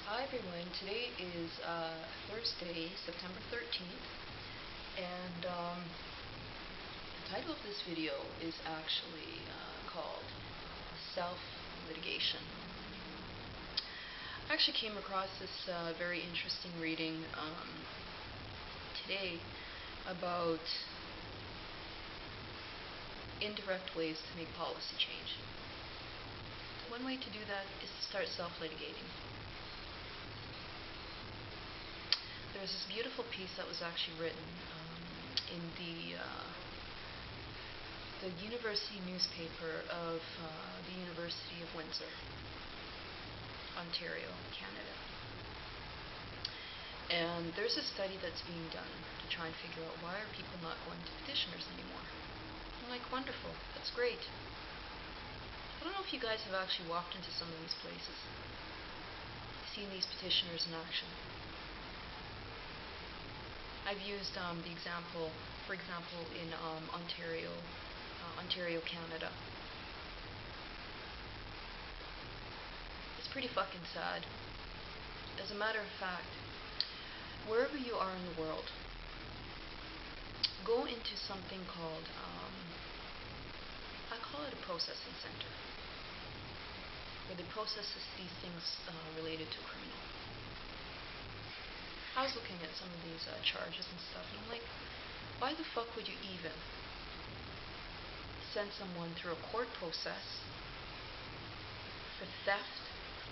Hi everyone, today is Thursday, September 13th, and the title of this video is actually called Self-Litigation. I actually came across this very interesting reading today about indirect ways to make policy change. One way to do that is to start self-litigating. There's this beautiful piece that was actually written in the university newspaper of the University of Windsor, Ontario, Canada. And there's a study that's being done to try and figure out why are people not going to petitioners anymore. I'm like, wonderful, that's great. I don't know if you guys have actually walked into some of these places, seen these petitioners in action. I've used the example, for example, in Ontario, Canada. It's pretty fucking sad. As a matter of fact, wherever you are in the world, go into something called, I call it a processing center, where they process these things related to criminal. I was looking at some of these charges and stuff, and I'm like, why the fuck would you even send someone through a court process for theft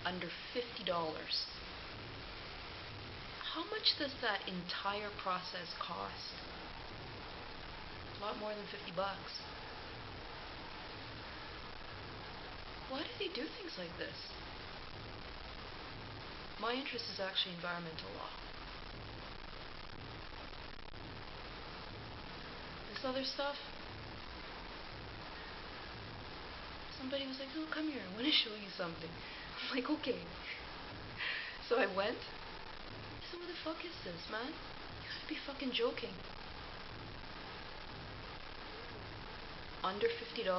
under $50? How much does that entire process cost? A lot more than $50. Why do they do things like this? My interest is actually environmental law. This other stuff, somebody was like, oh, come here, I want to show you something. I'm like, okay. So I went. So what the fuck is this, man? You gotta be fucking joking. Under $50,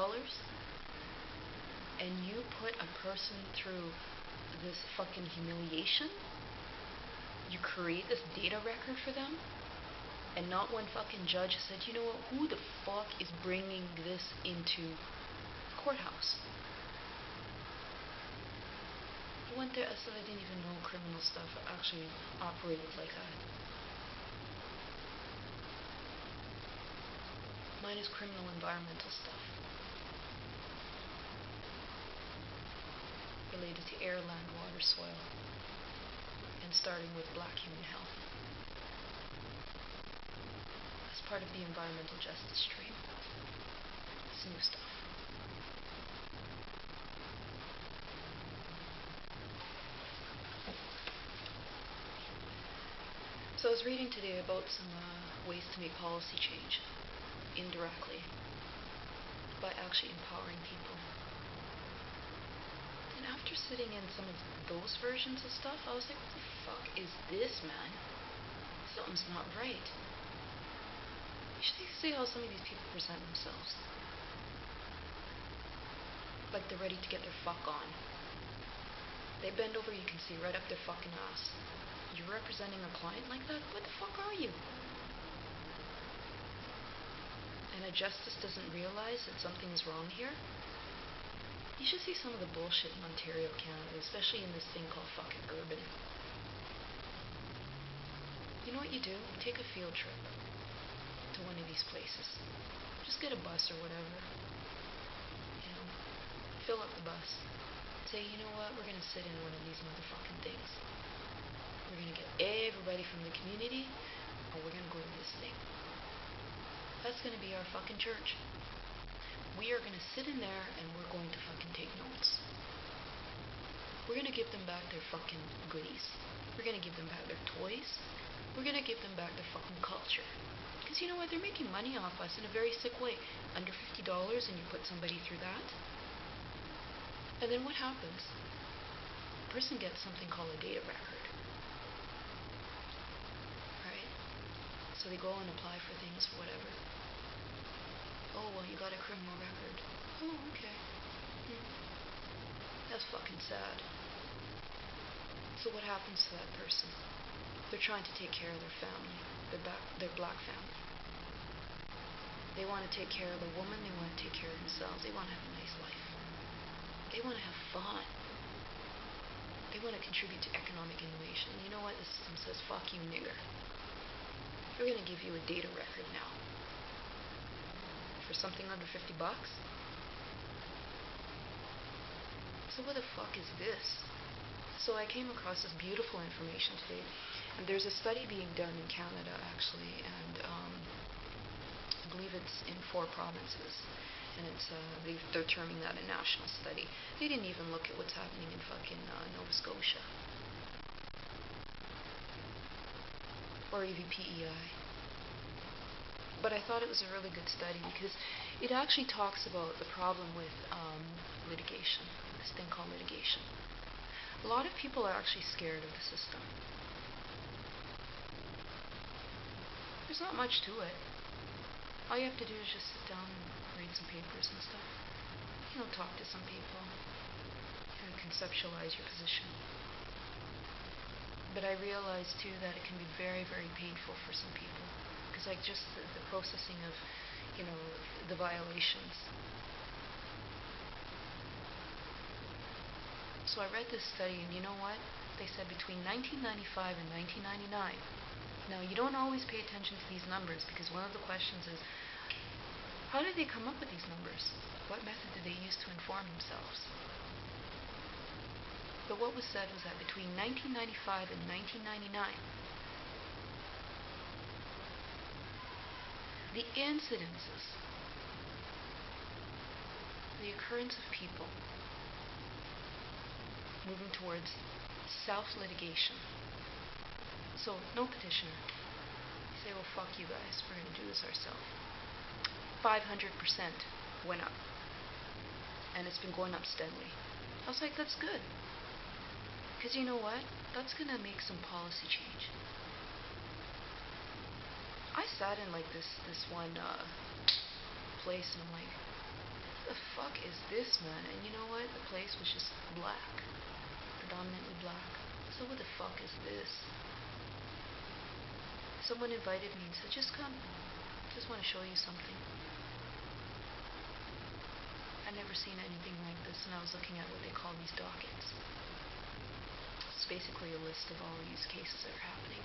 and you put a person through this fucking humiliation? You create this data record for them? And not one fucking judge said, you know what, who the fuck is bringing this into the courthouse? I went there, so I didn't even know criminal stuff actually operated like that. Mine is criminal environmental stuff. Related to air, land, water, soil. And starting with black human health. Part of the environmental justice stream. It's new stuff. So I was reading today about some ways to make policy change indirectly by actually empowering people. And after sitting in some of those versions of stuff, I was like, what the fuck is this, man? Something's not right. You should see how some of these people present themselves. Like they're ready to get their fuck on. They bend over, you can see right up their fucking ass. You're representing a client like that? What the fuck are you? And a justice doesn't realize that something is wrong here? You should see some of the bullshit in Ontario, Canada, especially in this thing called fucking urban. You know what you do? Take a field trip to one of these places. Just get a bus or whatever. You know, fill up the bus. Say, you know what, we're gonna sit in one of these motherfucking things. We're gonna get everybody from the community, and we're gonna go to this thing. That's gonna be our fucking church. We are gonna sit in there and we're going to fucking take notes. We're gonna give them back their fucking goodies. We're gonna give them back their toys. We're gonna give them back their fucking culture. Because you know what, they're making money off us in a very sick way. Under $50 and you put somebody through that. And then what happens? A person gets something called a data record. Right? So they go and apply for things, whatever. Oh, well, you got a criminal record. Oh, okay. That's fucking sad. So So what happens to that person? They're trying to take care of their family, their black family. They want to take care of the woman, they want to take care of themselves, they want to have a nice life. They want to have fun. They want to contribute to economic innovation. You know what? The system says, fuck you, nigger. We're going to give you a data record now. For something under $50? So what the fuck is this? So I came across this beautiful information today. And there's a study being done in Canada, actually, and I believe it's in 4 provinces. And it's they're terming that a national study. They didn't even look at what's happening in fucking Nova Scotia. Or even PEI. But I thought it was a really good study because it actually talks about the problem with litigation, this thing called litigation. A lot of people are actually scared of the system. There's not much to it. All you have to do is just sit down and read some papers and stuff. You know, talk to some people. Kind of conceptualize your position. But I realize too that it can be very, very painful for some people. Because like just the processing of, you know, the violations. So I read this study and you know what? They said between 1995 and 1999. Now, you don't always pay attention to these numbers because one of the questions is, how did they come up with these numbers? What method did they use to inform themselves? But what was said was that between 1995 and 1999, the incidences, the occurrence of people moving towards self-litigation. So, no petitioner. You say, well, fuck you guys, we're going to do this ourselves. 500% went up. And it's been going up steadily. I was like, that's good. Because you know what? That's going to make some policy change. I sat in like this one place and I'm like, what the fuck is this, man? And you know what? The place was just black. Predominantly black. So what the fuck is this? Someone invited me and said, just come. Just want to show you something. I'd never seen anything like this, and I was looking at what they call these dockets. It's basically a list of all these cases that are happening.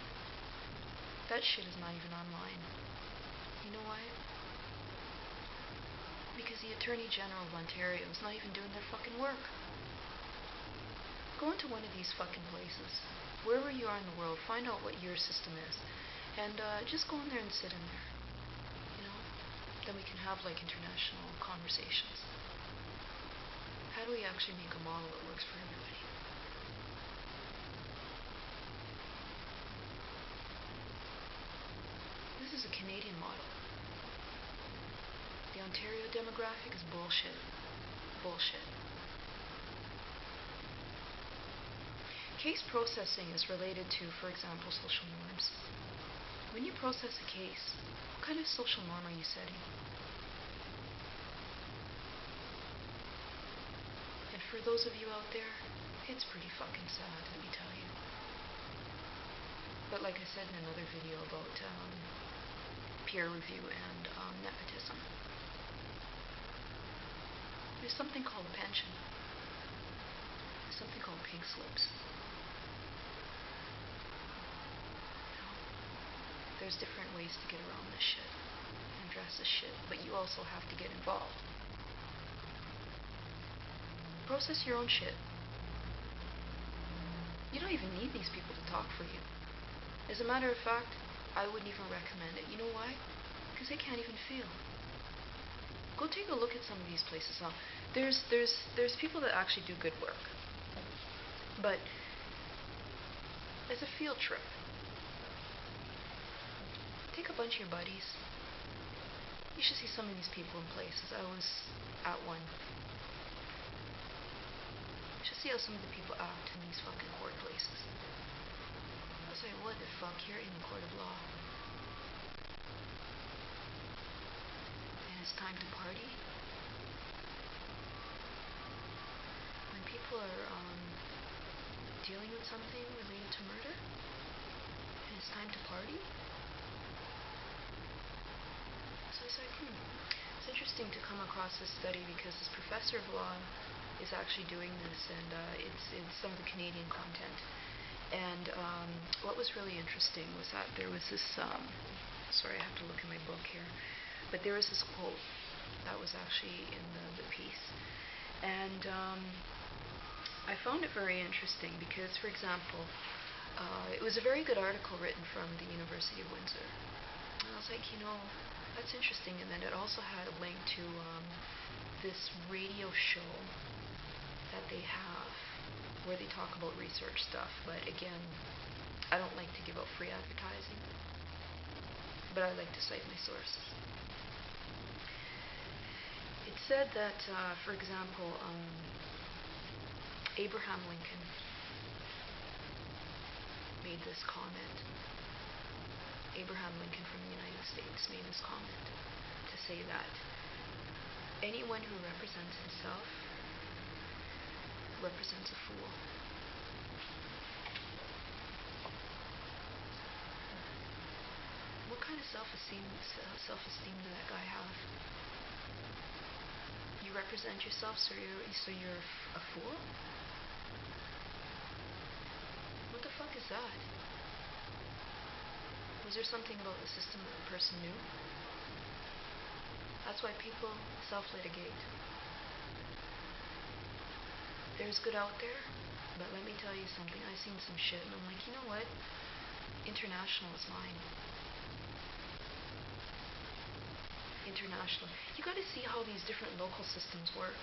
That shit is not even online. You know why? Because the Attorney General of Ontario is not even doing their fucking work. Go into one of these fucking places. Wherever you are in the world, find out what your system is. And just go in there and sit in there. You know? Then we can have like international conversations. How do we actually make a model that works for everybody? This is a Canadian model. The Ontario demographic is bullshit. Bullshit. Case processing is related to, for example, social norms. When you process a case, what kind of social norm are you setting? And for those of you out there, it's pretty fucking sad, let me tell you. But like I said in another video about peer review and nepotism, there's something called a pension. There's something called pink slips. There's different ways to get around this shit and address this shit, but you also have to get involved. Process your own shit. You don't even need these people to talk for you. As a matter of fact, I wouldn't even recommend it. You know why? Because they can't even feel. Go take a look at some of these places. Now, there's people that actually do good work, but as a field trip, take a bunch of your buddies. You should see some of these people in places. I was at one. You should see how some of the people act in these fucking court places. I was like, what the fuck? You're in the court of law. And it's time to party. When people are dealing with something related to murder, and it's time to party. So I was like, it's interesting to come across this study because this professor of law is actually doing this, and it's some of the Canadian content. And what was really interesting was that there was this, sorry, I have to look in my book here, but there was this quote that was actually in the piece. And I found it very interesting because, for example, it was a very good article written from the University of Windsor. And I was like, that's interesting. And then it also had a link to this radio show that they have where they talk about research stuff. But again, I don't like to give out free advertising, but I like to cite my sources. It said that, for example, Abraham Lincoln made this comment. Abraham Lincoln from the United States made this comment to say that anyone who represents himself represents a fool. What kind of self-esteem did that guy have? You represent yourself, so you're a fool? What the fuck is that? Was there something about the system that the person knew? That's why people self-litigate. There's good out there, but let me tell you something. I've seen some shit, and I'm like, you know what? International is mine. International. You got to see how these different local systems work.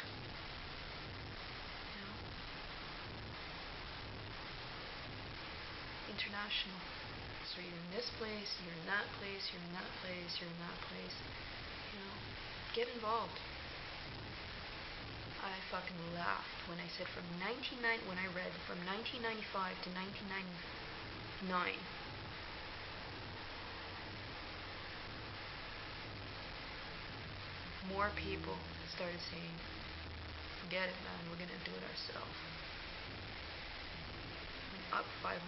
International. So you're in this place, you're in that place, you're in that place, you're in that place. Get involved. I fucking laughed when I said when I read from 1995 to 1999. More people started saying, forget it, man, we're gonna do it ourselves. Up 500%.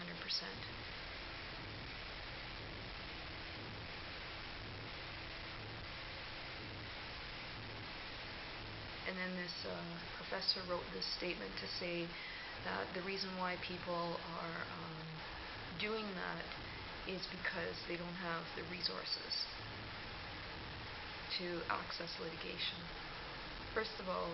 And then this professor wrote this statement to say that the reason why people are doing that is because they don't have the resources to access litigation. First of all,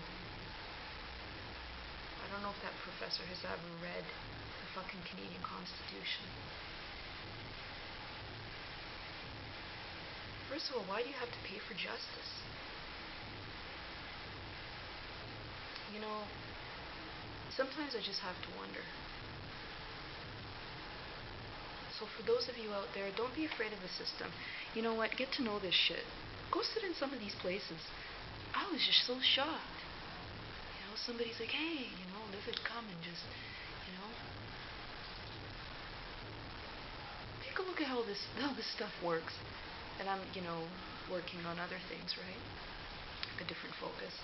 I don't know if that professor has ever read the fucking Canadian Constitution. First of all, why do you have to pay for justice? Sometimes I just have to wonder. So for those of you out there, don't be afraid of the system. You know what? Get to know this shit. Go sit in some of these places. I was just so shocked. Somebody's like, hey, Livid, come and just, take a look at how this stuff works. And I'm, working on other things, right? A different focus.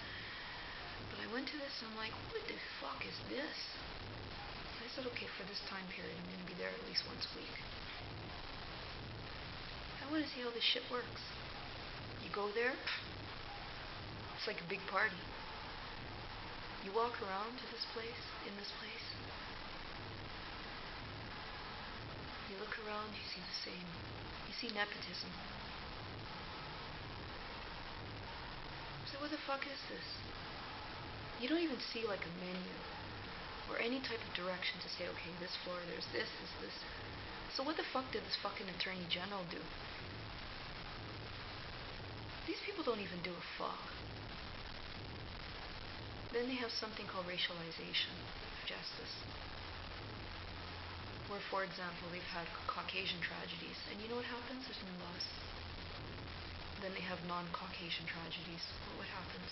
But I went to this and I'm like, what the fuck is this? And I said, okay, for this time period, I'm going to be there at least once a week. I want to see how this shit works. You go there, it's like a big party. You walk around to this place, in this place. You look around, you see the same. You see nepotism. So what the fuck is this? You don't even see like a menu or any type of direction to say, okay, this floor, there's this. So what the fuck did this fucking Attorney General do? These people don't even do a fuck. Then they have something called racialization of justice. Where, for example, they've had Caucasian tragedies. And you know what happens? There's no laws. Then they have non-Caucasian tragedies. What happens?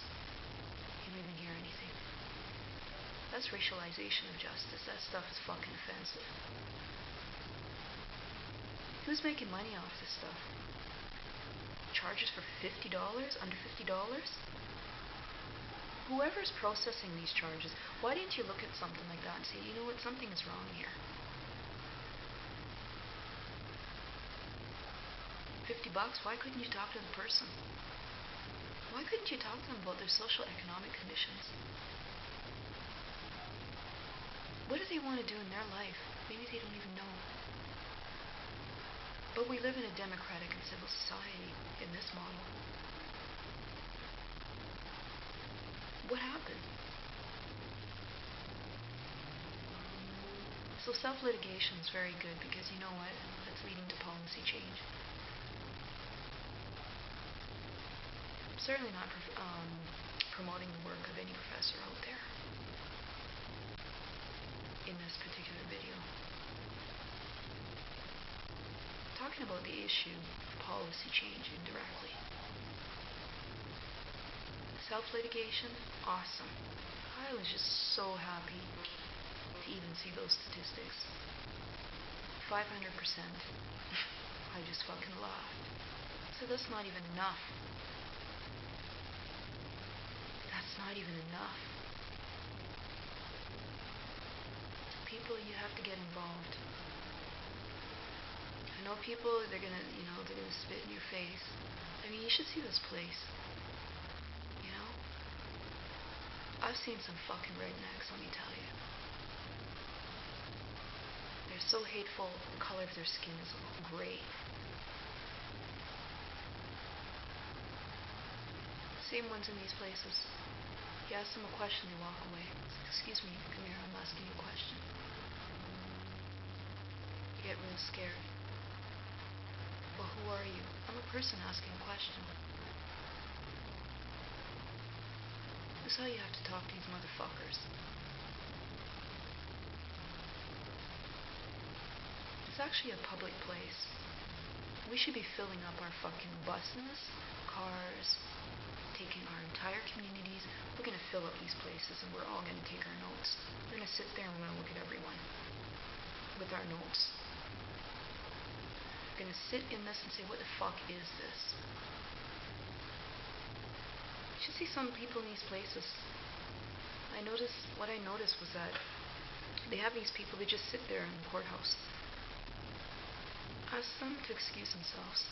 You don't even hear anything. That's racialization of justice. That stuff is fucking offensive. Who's making money off this stuff? Charges for $50? Under $50? whoever's processing these charges, why didn't you look at something like that and say, you know what, something is wrong here? $50, why couldn't you talk to the person? Why couldn't you talk to them about their social economic conditions? What do they want to do in their life? Maybe they don't even know. But we live in a democratic and civil society in this model. What happened? So self-litigation is very good because you know what? It's leading to policy change. I'm certainly not promoting the work of any professor out there in this particular video. I'm talking about the issue of policy change indirectly. Self-litigation, awesome. I was just so happy to even see those statistics. 500%. I just fucking laughed. So that's not even enough. That's not even enough. People, you have to get involved. I know people, they're gonna spit in your face. I mean, you should see this place. You know? I've seen some fucking rednecks, let me tell you. They're so hateful, the color of their skin is gray. Same ones in these places. You ask them a question, they walk away. Excuse me, come here, I'm asking you a question. You get real scared. Well, who are you? I'm a person asking a question. This is how you have to talk to these motherfuckers. It's actually a public place. We should be filling up our fucking buses, cars, taking our entire communities. We're going to fill up these places and we're all going to take our notes. We're going to sit there and we're going to look at everyone with our notes. We're going to sit in this and say, what the fuck is this? You should see some people in these places. What I noticed was that they have these people, they just sit there in the courthouse. Ask them to excuse themselves.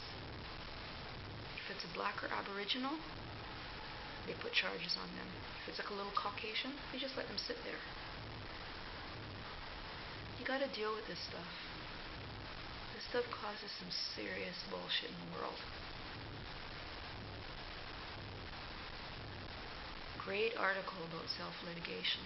If it's a black or aboriginal, they put charges on them. If it's like a little Caucasian, they just let them sit there. You gotta deal with this stuff. This stuff causes some serious bullshit in the world. Great article about self-litigation.